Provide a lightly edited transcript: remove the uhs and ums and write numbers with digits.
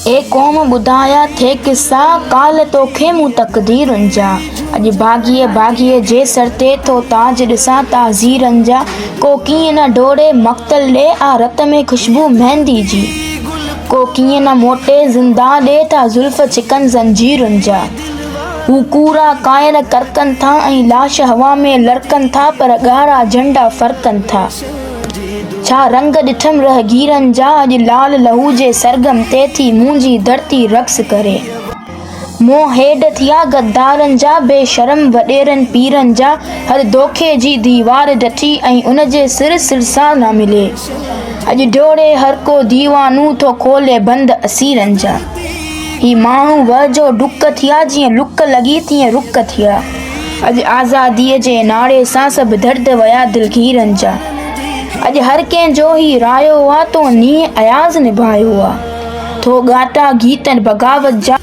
ए कौम ॿुधाया थे किस्सा काल तोखे मूं तक़दीरुनि जा। अॼु भाॻीअ भाॻीअ जे सर ते थो ताज ॾिसां ताज़ीरनि जा। को कीअं न डोड़े मक़्तल ॾे आ रत में ख़ुशबू मेहंदी जी। को कीअं न मोटे ज़िंदा ॾे था ज़ुल्फ़ छिकन ज़ंजीरुनि जा। हू कूड़ा कायर करकनि था ऐं लाश हवा में लड़कनि था पर ॻाढ़ा झंडा फरकनि था। छा रंग ॾिठमि रहगीरनि जा अॼु लाल लहू जे सरगम ते थी मुंहिंजी धरती रक़्स करे। मोह हेड थिया गद्दारनि जा बेशरम वॾेरनि पीरनि जा। हर धोखे जी दीवार ॾठी ऐं उन जे सिर सिरसा न मिले। अॼु डोड़े हर को दीवानू थो खोले बंद असीरनि जा। ही माण्हू व जो डुक थिया जीअं लुक लॻी तीअं रुक थिया। अॼु आज़ादीअ जे नारे सां सभु दर्द वया दिलगीरनि जा। अॼु हर कंहिंजो ही रायो आ तो नीअं अयाज़ निभायो आ। थो ॻाटा गीत बग़ावत जा।